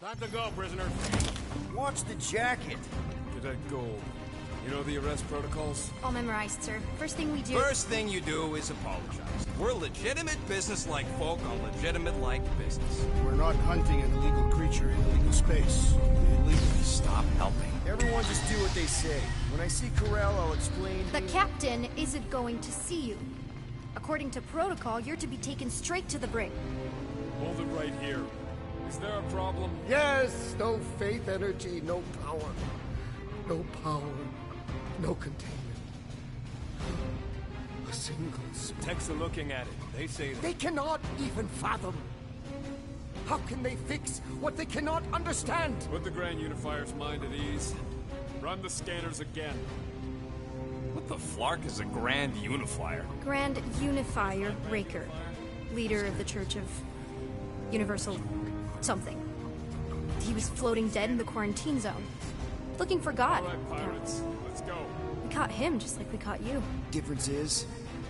Time to go, prisoner. Watch the jacket. Cadet Gold. You know the arrest protocols? All memorized, sir. First thing we do... First thing you do is apologize. We're legitimate business-like folk on legitimate-like business. We're not hunting an illegal creature in illegal space. Illegally stop helping. Everyone just do what they say. When I see Corral, I'll explain... The captain isn't going to see you. According to protocol, you're to be taken straight to the brig. Hold it right here. Is there a problem? Yes, no faith energy, no power. No power, no containment. A single spark. Techs are looking at it. They say that. They cannot even fathom. How can they fix what they cannot understand? Put the Grand Unifier's mind at ease. Run the scanners again. What the flark is a Grand Unifier? Grand Unifier Raker. Leader of the Church of... Universal... something. He was floating dead in the quarantine zone. Looking for God. All right, pirates. Let's go. We caught him just like we caught you. Difference is,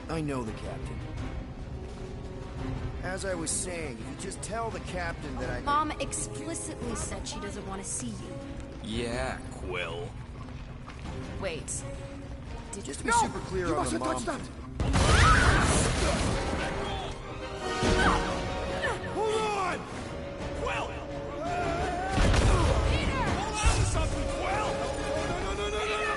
I know the captain. As I was saying, if you just tell the captain that I... Mom explicitly said she doesn't want to see you. Yeah, Quill. Wait. Just to be super clear You on the mustn't mom... touch that! Hold on! Quill! Hold on to something, Quill! No!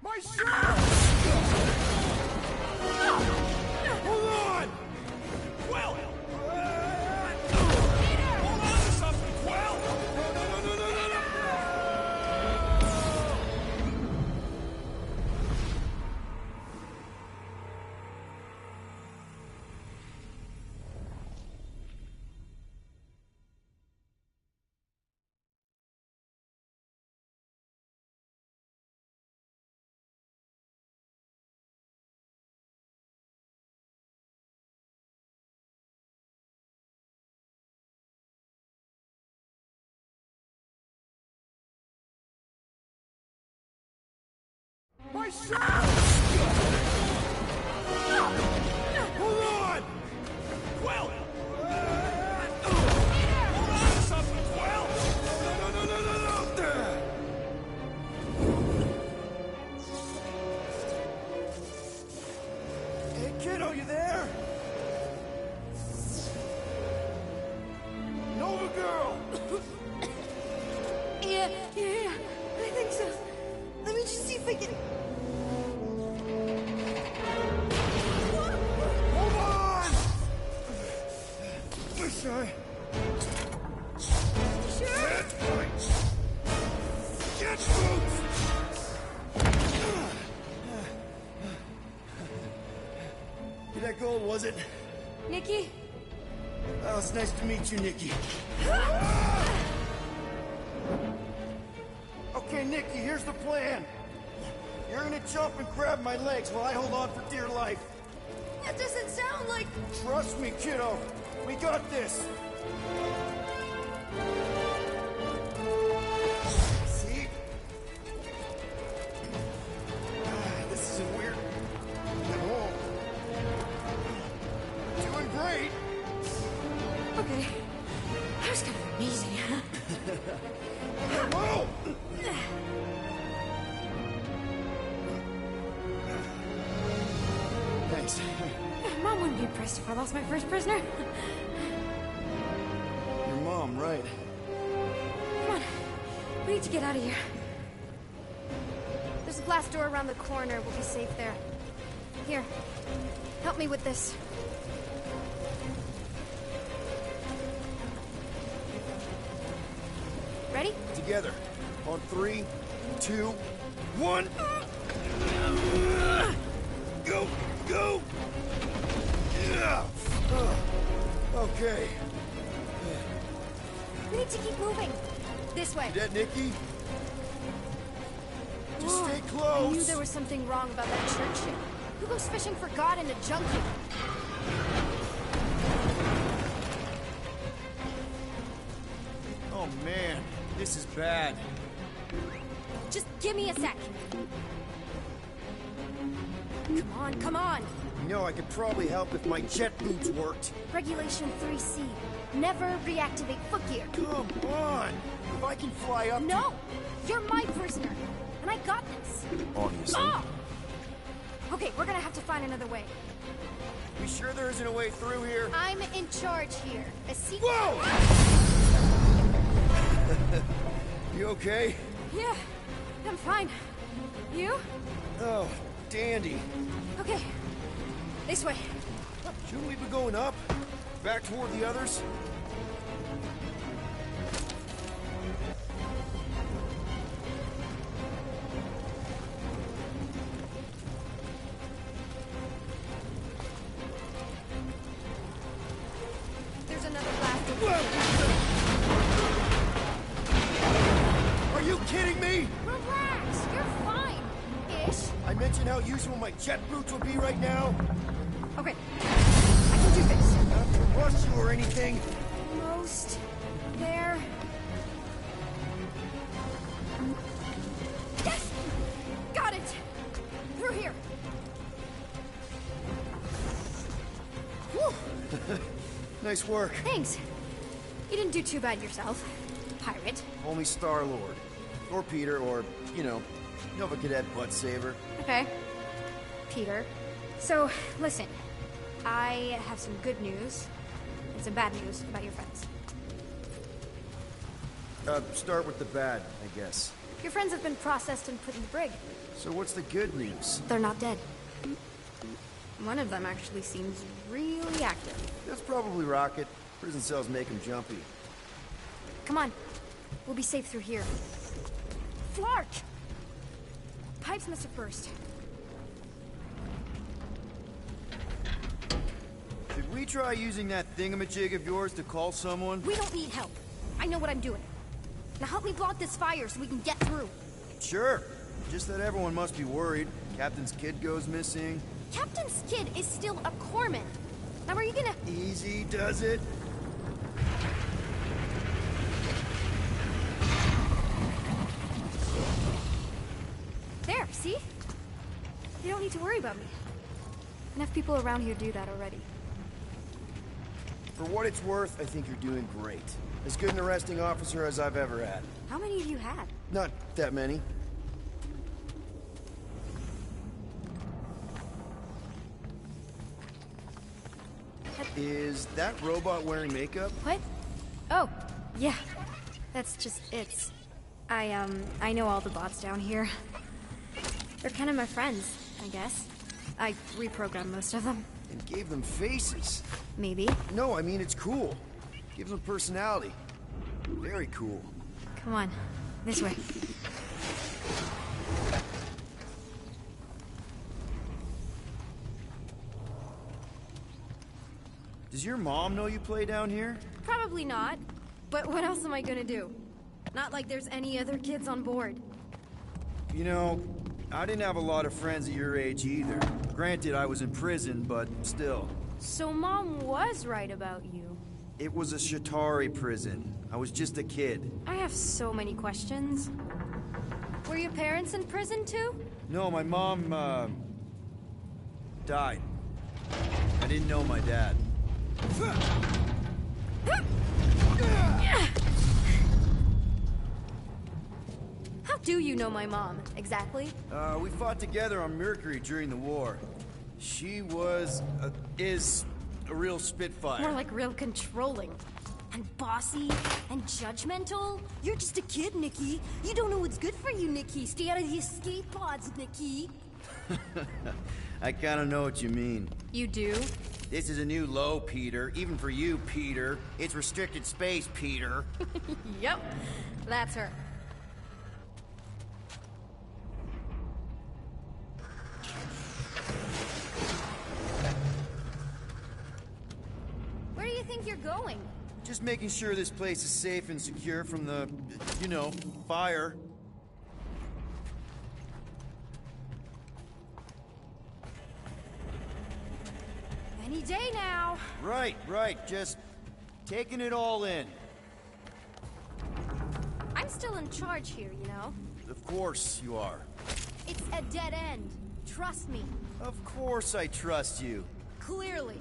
My shirt! Hold on! Quill! Hold on to something, Quill! No! My shirt! Hold on! Quill! Hold on to something, Quill! No! Hey, kiddo, you there? Nova girl! Yeah, I think so. Let me just see if I can... Hold on! Wish I... Sure? Get boots! That gold, was it? Nikki? Oh, it's nice to meet you, Nikki. Okay, Nikki, here's the plan. You're gonna jump and grab my legs while I hold on for dear life. That doesn't sound like... Trust me, kiddo. We got this. See? This isn't weird at all. Doing great. Okay. That was kind of amazing, huh? Whoa! Thanks. Mom wouldn't be impressed if I lost my first prisoner. Your mom, right? Come on. We need to get out of here. There's a glass door around the corner. We'll be safe there. Here. Help me with this. Ready? Together. On 3, 2, 1. Go! Yeah! Okay. We need to keep moving. This way. That Nikki? Just Whoa, stay I close. knew there was something wrong about that church ship. Who goes fishing for God in a junkie? Oh man, this is bad. Just give me a sec. Come on, come on. You know, I could probably help if my jet boots worked. Regulation 3C. Never reactivate footgear. Come on! If I can fly up No! You're my prisoner. And I got this. Obviously. Oh! Okay, we're gonna have to find another way. You sure there isn't a way through here? I'm in charge here. A secret. Whoa! You okay? Yeah, I'm fine. You? Oh, dandy. Okay. This way. Shouldn't we be going up? Back toward the others? There's another blast. Are you kidding me? Relax. You're fine. Ish. I mentioned how useful my jet boots would be right now. Okay. I can do this. Not to rush you or anything. Almost there. Yes! Got it! Through here. Whew. Nice work. Thanks. You didn't do too bad yourself, pirate. Only Star-Lord. Or Peter, or, you know, Nova Cadet butt saver. Okay. Peter. So, listen. I have some good news and some bad news about your friends. Start with the bad, I guess. Your friends have been processed and put in the brig. So what's the good news? They're not dead. One of them actually seems really active. That's probably Rocket. Prison cells make him jumpy. Come on. We'll be safe through here. Flark! Pipes must have burst. Should we try using that thingamajig of yours to call someone? We don't need help. I know what I'm doing. Now help me block this fire so we can get through. Sure. Just that everyone must be worried. Captain's kid goes missing. Captain's kid is still a corpsman. Now are you gonna... Easy does it. There, see? You don't need to worry about me. Enough people around here do that already. For what it's worth, I think you're doing great. As good an arresting officer as I've ever had. How many have you had? Not that many. Is that robot wearing makeup? What? Oh, yeah. That's just it. I know all the bots down here. They're kind of my friends, I guess. I reprogrammed most of them. And gave them faces. Maybe. No, I mean it's cool. Gives them personality. Very cool. Come on. This way. Does your mom know you play down here? Probably not. But what else am I gonna do? Not like there's any other kids on board. You know, I didn't have a lot of friends at your age either. Granted, I was in prison, but still. So Mom was right about you. It was a Shatari prison. I was just a kid. I have so many questions. Were your parents in prison too? No, my mom, died. I didn't know my dad. How do you know my mom, exactly? We fought together on Mercury during the war. She is a real spitfire. More like real controlling. And bossy, and judgmental. You're just a kid, Nikki. You don't know what's good for you, Nikki. Stay out of the escape pods, Nikki. I kinda know what you mean. You do? This is a new low, Peter. Even for you, Peter. It's restricted space, Peter. Yep. That's her. Where do you think think you're going? Just making sure this place is safe and secure from the, you know, fire. Any day now. Right, just taking it all in. I'm still in charge here, you know? Of course you are. It's a dead end. Trust me. Of course I trust you. Clearly.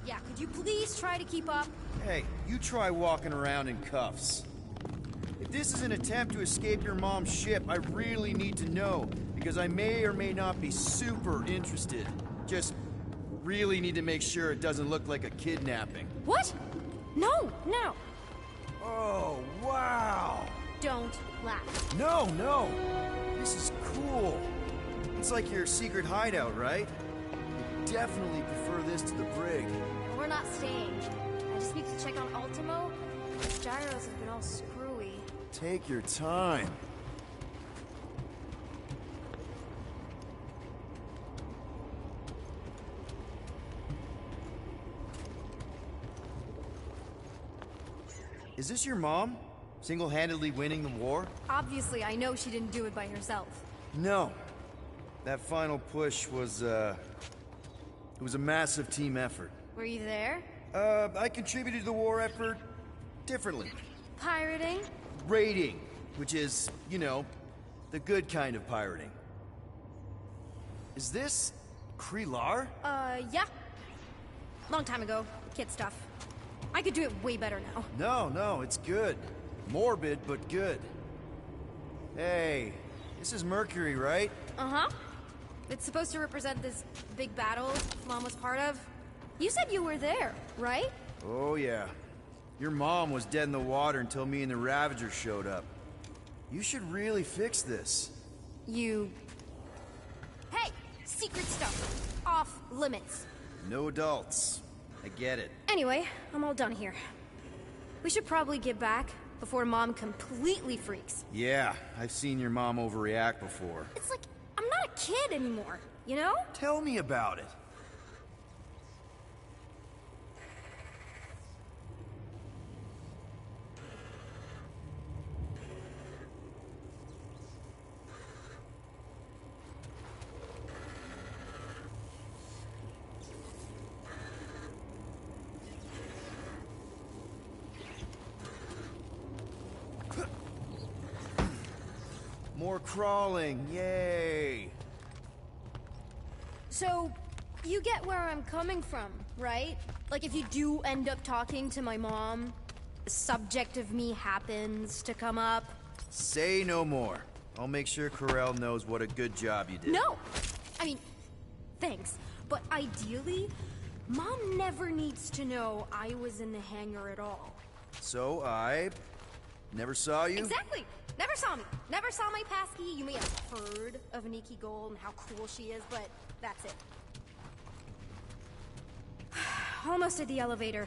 Yeah, could you please try to keep up? Hey, you try walking around in cuffs. If this is an attempt to escape your mom's ship, I really need to know, because I may or may not be super interested. Just really need to make sure it doesn't look like a kidnapping. What? No. Oh, wow! Don't laugh. No! This is cool. It's like your secret hideout, right? I definitely prefer this to the brig. We're not staying. I just need to check on Ultimo. His gyros have been all screwy. Take your time. Is this your mom? Single-handedly winning the war? Obviously, I know she didn't do it by herself. No. That final push was, it was a massive team effort. Were you there? I contributed to the war effort differently. Pirating? Raiding, which is, you know, the good kind of pirating. Is this Krelar? Yeah. Long time ago. Kid stuff. I could do it way better now. No, it's good. Morbid, but good. Hey, this is Mercury, right? Uh-huh. It's supposed to represent this big battle Mom was part of. You said you were there, right? Oh, yeah. Your mom was dead in the water until me and the Ravager showed up. You should really fix this. You... Hey! Secret stuff. Off limits. No adults. I get it. Anyway, I'm all done here. We should probably get back before Mom completely freaks. Yeah, I've seen your mom overreact before. It's like, I'm not a kid anymore, you know? Tell me about it. More crawling, yay! So, you get where I'm coming from, right? Like if you do end up talking to my mom, the subject of me happens to come up. Say no more. I'll make sure Corell knows what a good job you did. No! I mean, thanks. But ideally, Mom never needs to know I was in the hangar at all. So I never saw you? Exactly! Never saw me. Never saw my passkey. You may have heard of Nikki Gold and how cool she is, but that's it. Almost at the elevator.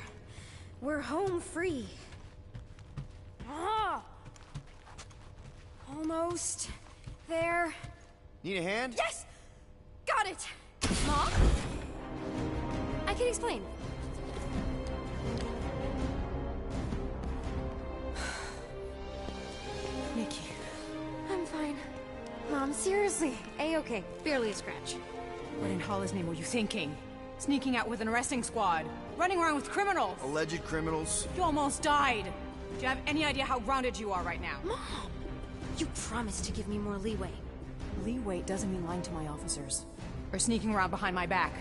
We're home free. Ah! Almost there. Need a hand? Yes! Got it! Mom? I can explain. Nikki. I'm fine. Mom, seriously. A-okay. Barely a scratch. What in Hollis' name were you thinking? Sneaking out with an arresting squad. Running around with criminals. Alleged criminals? You almost died. Do you have any idea how grounded you are right now? Mom! You promised to give me more leeway. Leeway doesn't mean lying to my officers. Or sneaking around behind my back.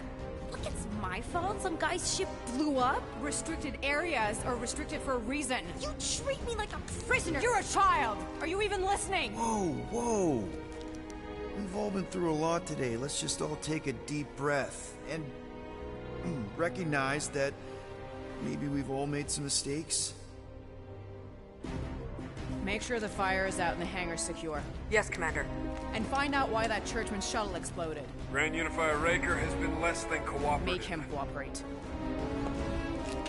Look, it's my fault some guy's ship blew up. Restricted areas are restricted for a reason. You treat me like a prisoner. You're a child! Are you even listening? Whoa. We've all been through a lot today. Let's just all take a deep breath and recognize that maybe we've all made some mistakes. Make sure the fire is out and the hangar's secure. Yes, Commander. And find out why that churchman's shuttle exploded. Grand Unifier Raker has been less than cooperative. Make him cooperate.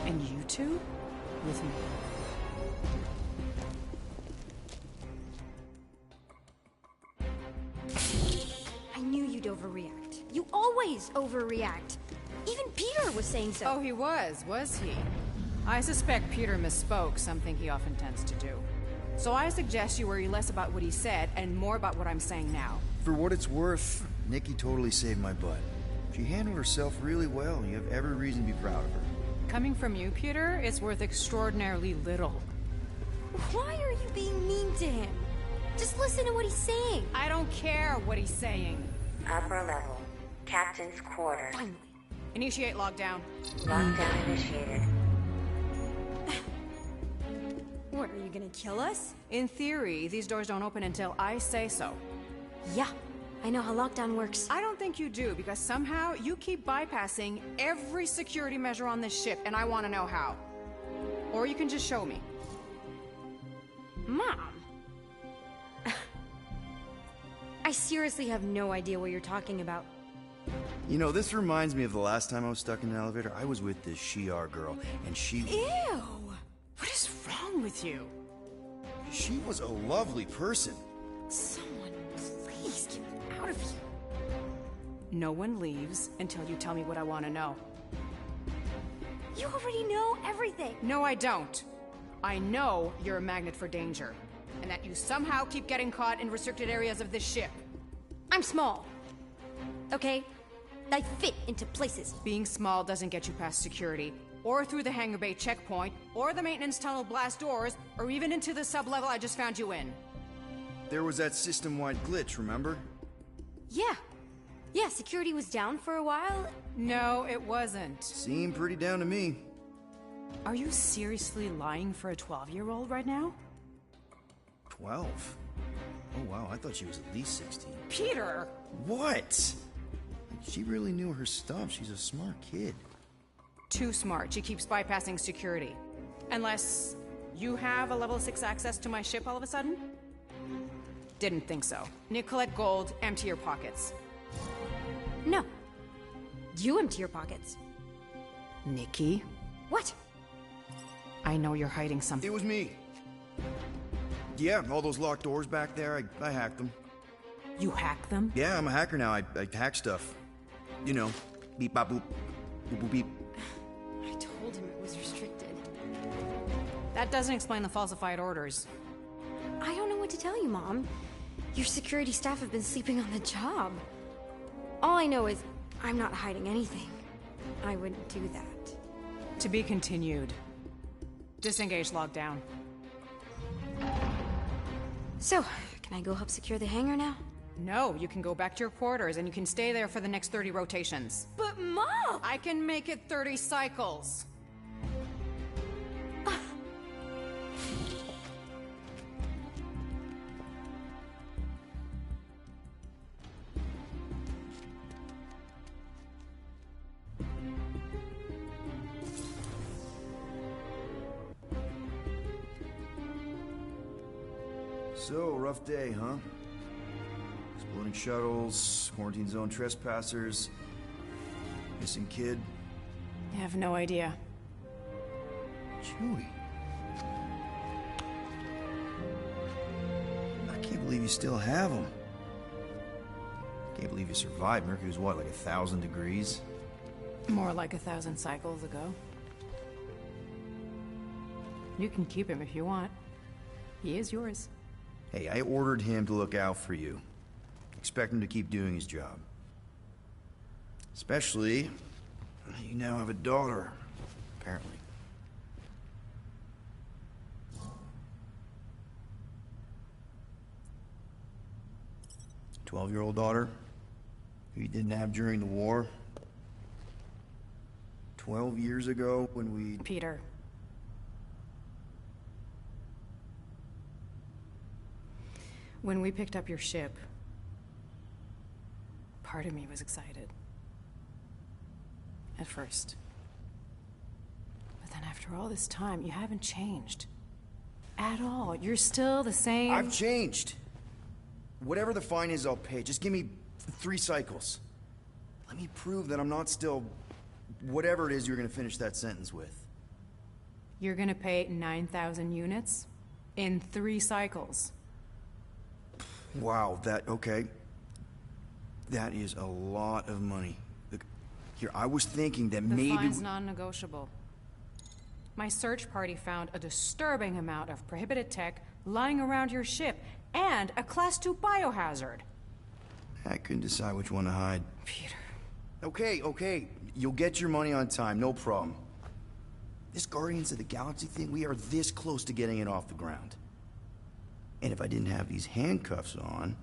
And you two? With me. I knew you'd overreact. You always overreact. Even Peter was saying so. Oh, he was he? I suspect Peter misspoke, something he often tends to do. So I suggest you worry less about what he said and more about what I'm saying now. For what it's worth, Nikki totally saved my butt. She handled herself really well, and you have every reason to be proud of her. Coming from you, Peter, it's worth extraordinarily little. Why are you being mean to him? Just listen to what he's saying. I don't care what he's saying. Upper level. Captain's quarters. Finally. Initiate lockdown. Lockdown initiated. What, are you gonna kill us? In theory, these doors don't open until I say so. Yeah, I know how lockdown works. I don't think you do, because somehow you keep bypassing every security measure on this ship, and I want to know how. Or you can just show me. Mom! I seriously have no idea what you're talking about. You know, this reminds me of the last time I was stuck in an elevator. I was with this Shi'ar girl, and she What is wrong with you? was a lovely person. Someone, please get me out of here. No one leaves until you tell me what I want to know. You already know everything. No, I don't. I know you're a magnet for danger, and that you somehow keep getting caught in restricted areas of this ship. I'm small. Okay? I fit into places. Being small doesn't get you past security, or through the hangar bay checkpoint, or the maintenance tunnel blast doors, or even into the sub-level I just found you in. There was that system-wide glitch, remember? Yeah. Yeah, security was down for a while. No, it wasn't. Seemed pretty down to me. Are you seriously lying for a 12-year-old right now? 12? Oh wow, I thought she was at least 16. Peter! What? She really knew her stuff. She's a smart kid. Too smart. She keeps bypassing security. Unless you have a level 6 access to my ship all of a sudden? Didn't think so. Nicolette Gold, empty your pockets. No. You empty your pockets. Nikki? What? I know you're hiding something. It was me. Yeah, all those locked doors back there, I hacked them. You hacked them? Yeah, I'm a hacker now. I hack stuff. You know, beep, bop, boop, boop, boop, beep. I told him it was restricted. That doesn't explain the falsified orders. I don't know what to tell you, Mom. Your security staff have been sleeping on the job. All I know is I'm not hiding anything. I wouldn't do that. To be continued. Disengage lockdown. So, can I go help secure the hangar now? No, you can go back to your quarters and you can stay there for the next 30 rotations. But Mom! I can make it 30 cycles. So, rough day, huh? Exploding shuttles, quarantine zone trespassers, missing kid. I have no idea. Chewie. I can't believe you still have him. Can't believe you survived. Mercury was what, like 1,000 degrees? More like 1,000 cycles ago. You can keep him if you want. He is yours. Hey, I ordered him to look out for you. Expect him to keep doing his job. Especially, you now have a daughter, apparently. 12-year-old daughter, who you didn't have during the war. 12 years ago when we... Peter. When we picked up your ship, part of me was excited. At first. But then after all this time, you haven't changed. At all. You're still the same... I've changed. Whatever the fine is, I'll pay. Just give me 3 cycles. Let me prove that I'm not still... whatever it is you're gonna finish that sentence with. You're gonna pay 9,000 units? In 3 cycles. Wow, okay. That is a lot of money. Look, here, I was thinking that The maybe... fine's non-negotiable. My search party found a disturbing amount of prohibited tech lying around your ship, and a Class 2 biohazard. I couldn't decide which one to hide. Peter. Okay. You'll get your money on time, no problem. This Guardians of the Galaxy thing, we are this close to getting it off the ground. And if I didn't have these handcuffs on,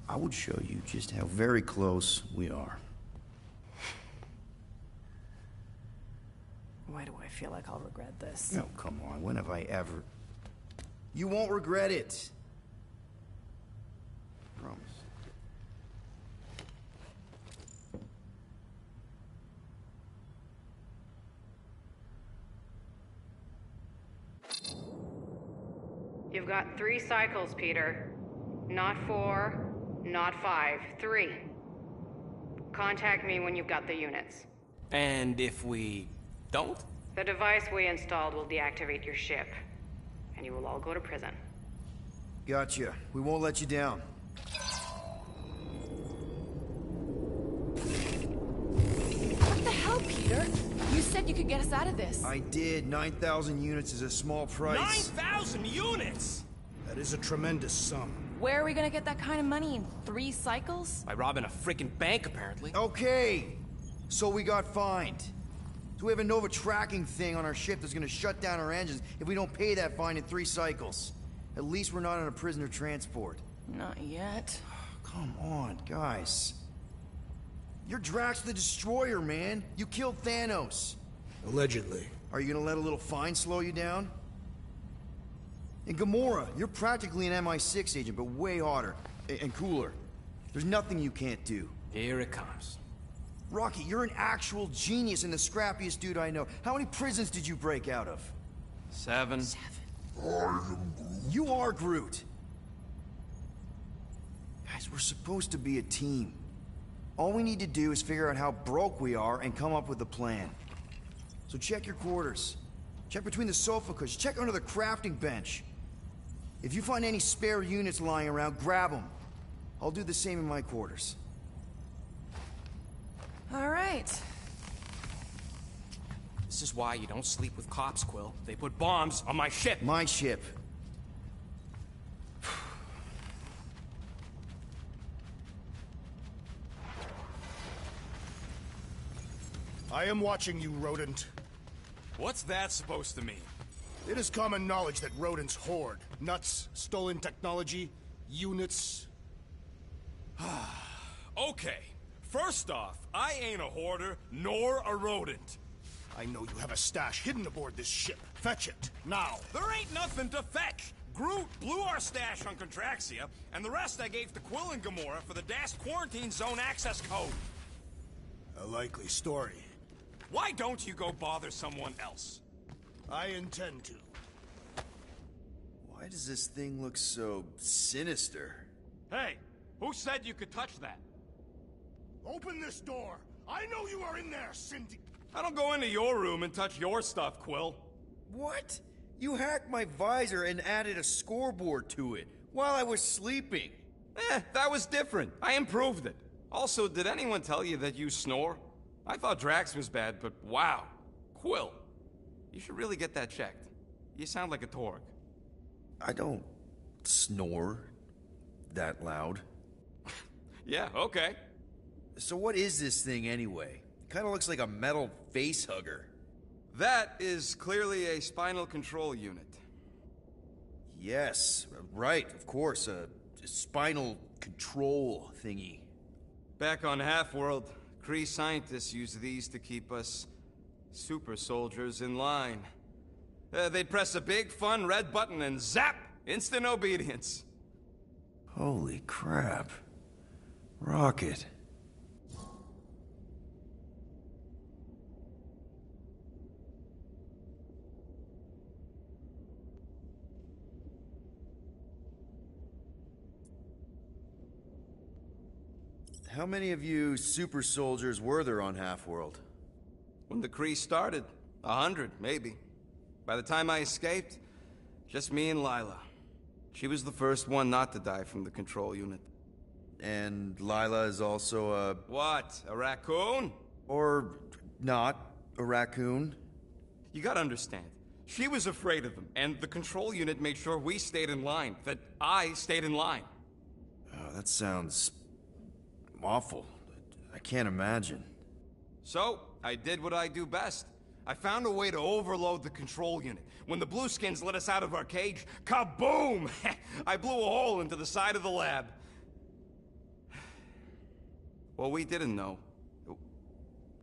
I would show you just how very close we are. Why do I feel like I'll regret this? No, come on, when have I ever... You won't regret it. Promise. You've got 3 cycles, Peter. Not 4, not 5, 3. Contact me when you've got the units. And if we don't? The device we installed will deactivate your ship, and you will all go to prison. Gotcha. We won't let you down. What the hell, Peter? You said you could get us out of this. I did. 9,000 units is a small price. 9,000 units! That is a tremendous sum. Where are we gonna get that kind of money in 3 cycles? By robbing a freaking bank, apparently. Okay. So we got fined. So we have a Nova tracking thing on our ship that's gonna shut down our engines if we don't pay that fine in 3 cycles. At least we're not on a prisoner transport. Not yet. Come on, guys. You're Drax the Destroyer, man. You killed Thanos. Allegedly. Are you gonna let a little fine slow you down? And Gamora, you're practically an MI6 agent, but way hotter. And cooler. There's nothing you can't do. Here it comes. Rocky, you're an actual genius and the scrappiest dude I know. How many prisons did you break out of? 7. You are Groot. Guys, we're supposed to be a team. All we need to do is figure out how broke we are and come up with a plan. So check your quarters. Check between the sofa cushions. Check under the crafting bench. If you find any spare units lying around, grab them. I'll do the same in my quarters. All right. This is why you don't sleep with cops, Quill. They put bombs on my ship. My ship. I am watching you, rodent. What's that supposed to mean? It is common knowledge that rodents hoard nuts, stolen technology, units. Okay. First off, I ain't a hoarder, nor a rodent. I know you have a stash hidden aboard this ship. Fetch it, now. There ain't nothing to fetch. Groot blew our stash on Contraxia, and the rest I gave to Quill and Gamora for the DAS quarantine zone access code. A likely story. Why don't you go bother someone else? I intend to. Why does this thing look so sinister? Hey, who said you could touch that? Open this door! I know you are in there, Cindy! I don't go into your room and touch your stuff, Quill. What? You hacked my visor and added a scoreboard to it while I was sleeping. That was different. I improved it. Also, did anyone tell you that you snore? I thought Drax was bad, but wow. Quill, you should really get that checked. You sound like a Torg. I don't snore that loud. Yeah, okay. So what is this thing anyway? Kind of looks like a metal face hugger. That is clearly a spinal control unit. Yes, right, of course, a spinal control thingy. Back on Half-World, Kree scientists use these to keep us super soldiers in line. They'd press a big, fun red button and zap! Instant obedience. Holy crap. Rocket. How many of you super soldiers were there on Half-World? When the Kree started, 100, maybe. By the time I escaped, just me and Lila. She was the first one not to die from the control unit. And Lila is also a... What, a raccoon? Or not, a raccoon? You gotta understand, She was afraid of them, and the control unit made sure we stayed in line, that I stayed in line. Oh, that sounds awful. I can't imagine. So, I did what I do best. I found a way to overload the control unit. When the Blueskins let us out of our cage, kaboom! I blew a hole into the side of the lab. What we didn't know,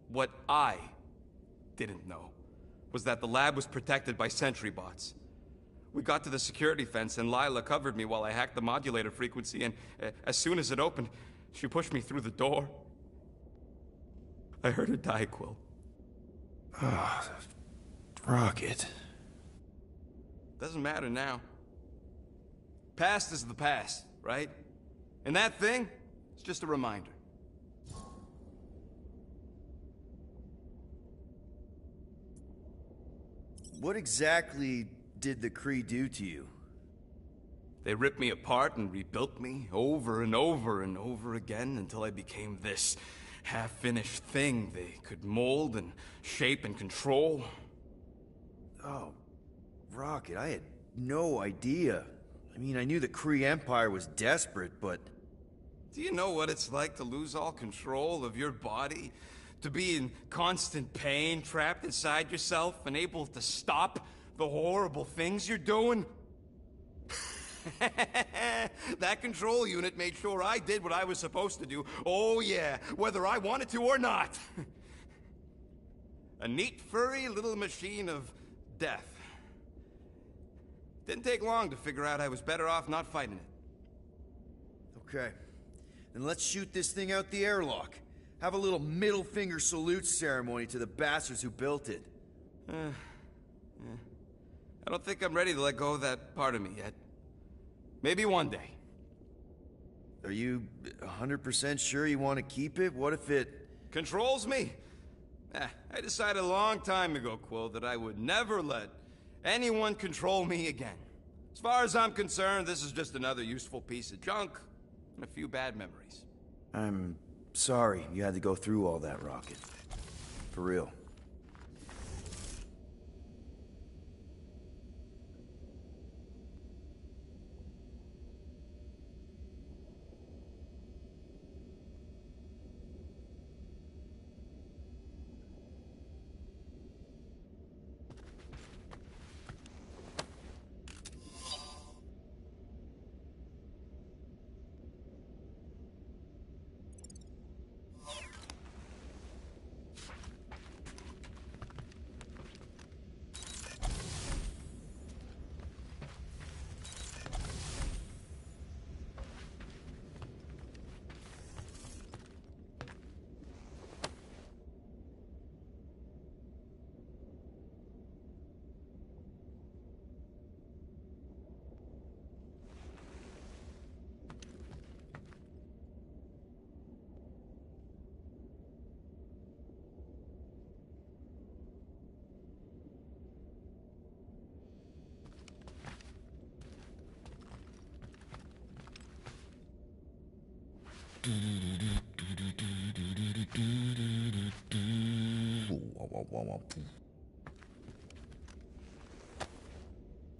what I didn't know, was that the lab was protected by sentry bots. We got to the security fence and Lila covered me while I hacked the modulator frequency, and as soon as it opened, she pushed me through the door. I heard her die, Quill. Ah, Rocket. Doesn't matter now. Past is the past, right? And that thing, it's just a reminder. What exactly did the Kree do to you? They ripped me apart and rebuilt me over and over and over again until I became this half-finished thing they could mold and shape and control. Oh, Rocket, I had no idea. I mean, I knew the Kree Empire was desperate, but... Do you know what it's like to lose all control of your body? To be in constant pain, trapped inside yourself, unable to stop the horrible things you're doing? That control unit made sure I did what I was supposed to do. Oh yeah, whether I wanted to or not. A neat, furry little machine of death. Didn't take long to figure out I was better off not fighting it. Okay. Then let's shoot this thing out the airlock. Have a little middle finger salute ceremony to the bastards who built it. I don't think I'm ready to let go of that part of me yet. Maybe one day. Are you 100% sure you want to keep it? What if it... Controls me? I decided a long time ago, Quill, that I would never let anyone control me again. As far as I'm concerned, this is just another useful piece of junk and a few bad memories. I'm sorry you had to go through all that, Rocket. For real.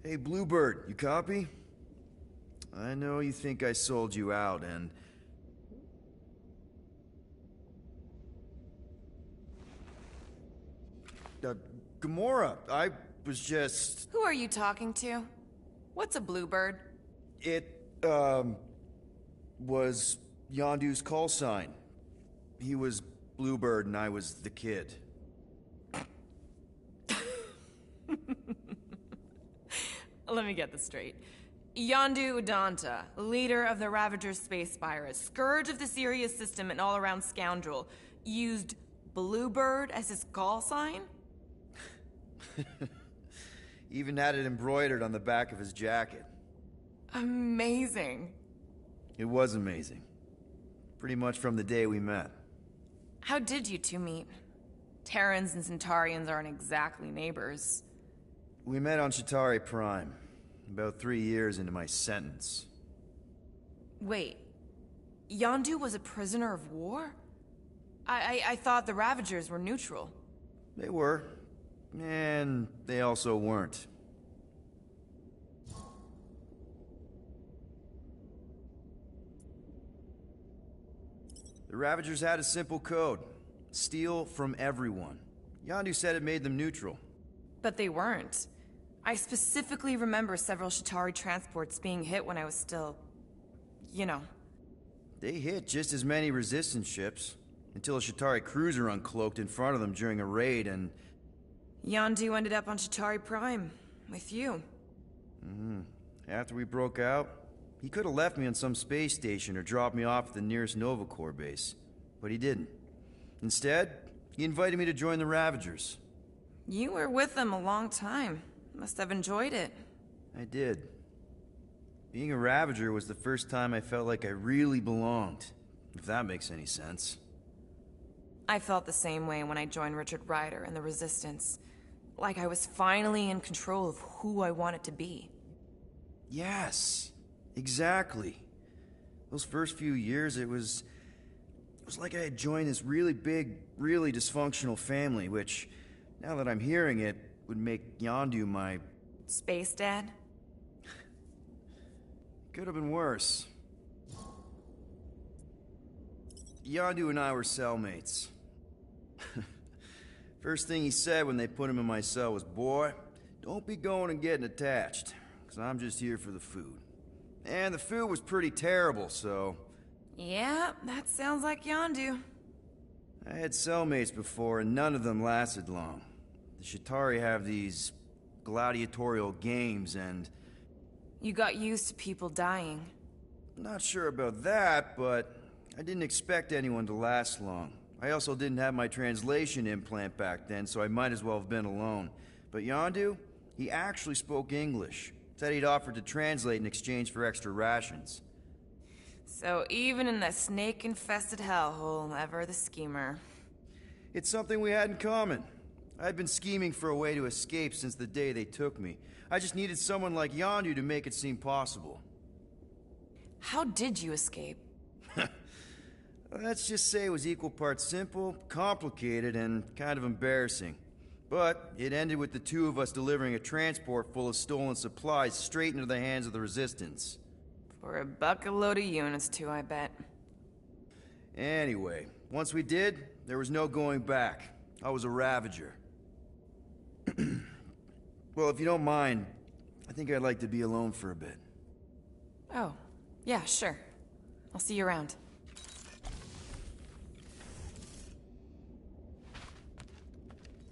Hey, Bluebird, you copy? I know you think I sold you out, and... Gamora, I was just... Who are you talking to? What's a bluebird? It, was Yondu's call sign. He was Bluebird and I was the kid. Let me get this straight. Yondu Udanta, leader of the Ravager's space virus, scourge of the Sirius system and all-around scoundrel, used Bluebird as his call sign? Even had it embroidered on the back of his jacket. Amazing. It was amazing. Pretty much from the day we met. How did you two meet? Terrans and Centaurians aren't exactly neighbors. We met on Chitauri Prime, about 3 years into my sentence. Wait, Yondu was a prisoner of war? I thought the Ravagers were neutral. They were. And they also weren't. The Ravagers had a simple code. Steal from everyone. Yondu said it made them neutral. But they weren't. I specifically remember several Shatari transports being hit when I was still... you know. They hit just as many resistance ships, until a Shatari cruiser uncloaked in front of them during a raid and... Yondu ended up on Shatari Prime, with you. After we broke out, he could have left me on some space station or dropped me off at the nearest Nova Corps base. But he didn't. Instead, he invited me to join the Ravagers. You were with them a long time. Must have enjoyed it. I did. Being a Ravager was the first time I felt like I really belonged, if that makes any sense. I felt the same way when I joined Richard Ryder and the Resistance. Like I was finally in control of who I wanted to be. Yes, exactly. Those first few years, it was like I had joined this really big, really dysfunctional family, which, now that I'm hearing it, would make Yondu my... Space Dad? Could have been worse. Yondu and I were cellmates. First thing he said when they put him in my cell was, "Boy, don't be going and getting attached, because I'm just here for the food." And the food was pretty terrible, so... Yeah, that sounds like Yondu. I had cellmates before, and none of them lasted long. The Shatari have these gladiatorial games, and... You got used to people dying. Not sure about that, but I didn't expect anyone to last long. I also didn't have my translation implant back then, so I might as well have been alone. But Yondu, he actually spoke English. Said he'd offered to translate in exchange for extra rations. So even in that snake-infested hellhole, ever the schemer. It's something we had in common. I'd been scheming for a way to escape since the day they took me. I just needed someone like Yondu to make it seem possible. How did you escape? Let's just say it was equal parts simple, complicated, and kind of embarrassing. But it ended with the two of us delivering a transport full of stolen supplies straight into the hands of the Resistance. For a bucket load of units too, I bet. Anyway, once we did, there was no going back. I was a Ravager. Well, if you don't mind, I think I'd like to be alone for a bit. Oh, yeah, sure. I'll see you around.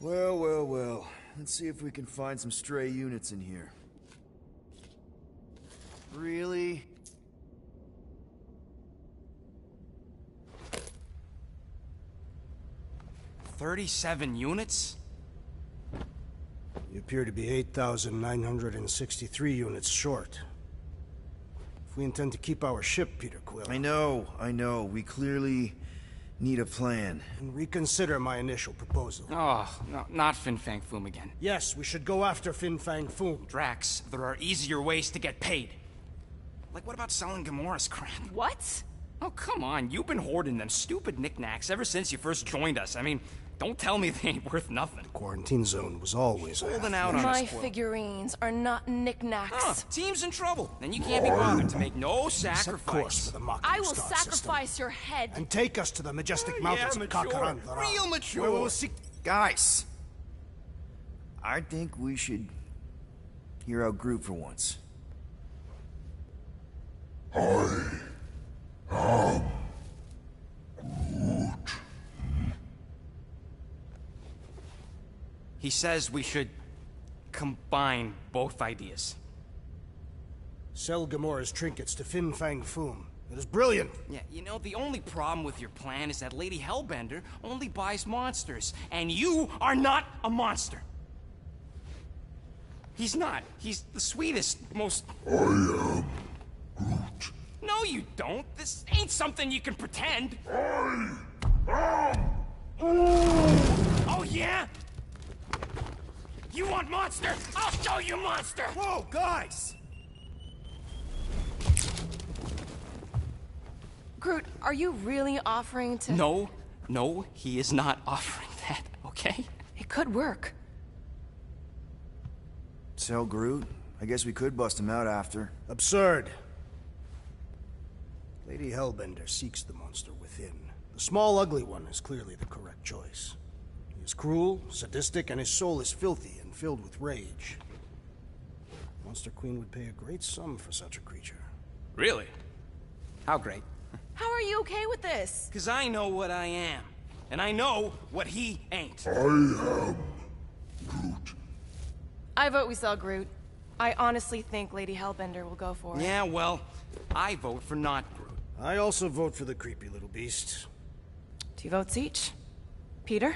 Well, well, well. Let's see if we can find some stray units in here. Really? $37 units? You appear to be 8,963 units short. If we intend to keep our ship, Peter Quill... I know. We clearly need a plan. And reconsider my initial proposal. Oh, no, not Fin Fang Foom again. Yes, we should go after Fin Fang Foom. Drax, there are easier ways to get paid. Like, what about selling Gamora's crap? What? Oh, come on. You've been hoarding them stupid knickknacks ever since you first joined us. I mean, don't tell me they ain't worth nothing. The quarantine zone was always holding out on My us. figurines are not knickknacks. Team's in trouble. Then you can't be bothered to make no Set course sacrifice. for the Mako I will Star sacrifice system. your head. And take us to the majestic mountains of Kakarandara. Real mature. Where we will seek... Guys! I think we should hear out Groot for once. He says we should combine both ideas. Sell Gamora's trinkets to Fin Fang Foom. It is brilliant. Yeah, you know, the only problem with your plan is that Lady Hellbender only buys monsters, and you are not a monster. He's not. He's the sweetest, most... I am Groot. No, you don't. This ain't something you can pretend. I am... Oh, yeah? You want monster? I'll show you monster! Whoa, guys! Groot, are you really offering to... No, he is not offering that, okay? It could work. tell Groot. I guess we could bust him out after. Absurd. Lady Hellbender seeks the monster within. The small, ugly one is clearly the correct choice. He is cruel, sadistic, and his soul is filthy and filled with rage. Monster Queen would pay a great sum for such a creature. Really? How great? How are you okay with this? Because I know what I am. And I know what he ain't. I am Groot. I vote we sell Groot. I honestly think Lady Hellbender will go for it. Yeah, well, I vote for not Groot. I also vote for the creepy little beast. 2 votes each. Peter?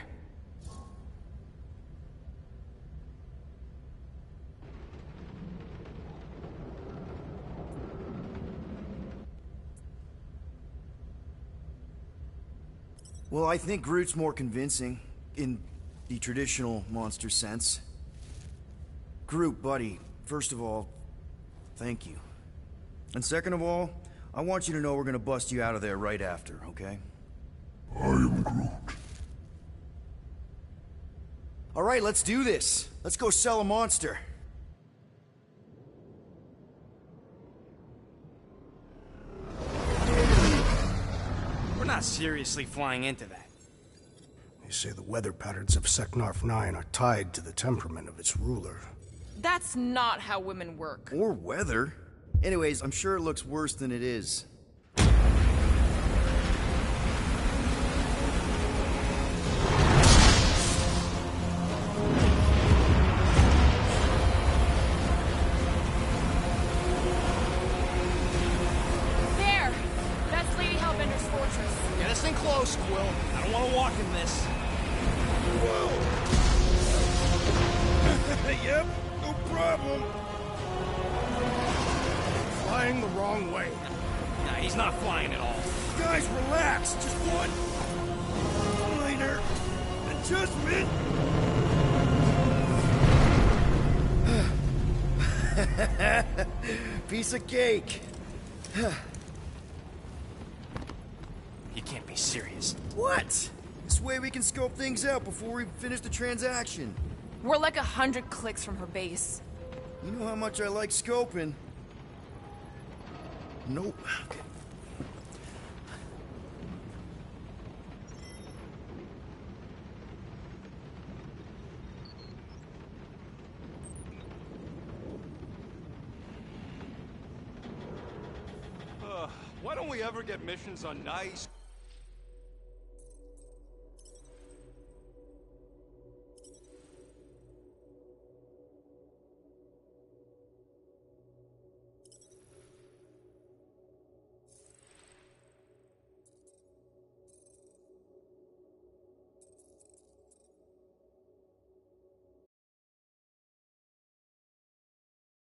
Well, I think Groot's more convincing, in the traditional monster sense. Groot, buddy, first of all, thank you. And second of all, I want you to know we're gonna bust you out of there right after, okay? I am Groot. All right, let's do this. Let's go sell a monster. We're not seriously flying into that. They say the weather patterns of Seknarf 9 are tied to the temperament of its ruler. That's not how women work. Or weather. Anyways, I'm sure it looks worse than it is. There! That's Lady Hellbender's fortress. Get us in close, Quill. I don't want to walk in this. Yep, no problem. Flying the wrong way. Nah, he's not flying at all. Guys, relax. Just one minor adjustment. Piece of cake. You can't be serious. What? This way we can scope things out before we finish the transaction. We're like 100 clicks from her base. You know how much I like scoping. Nope. Okay. Why don't we ever get missions on nice,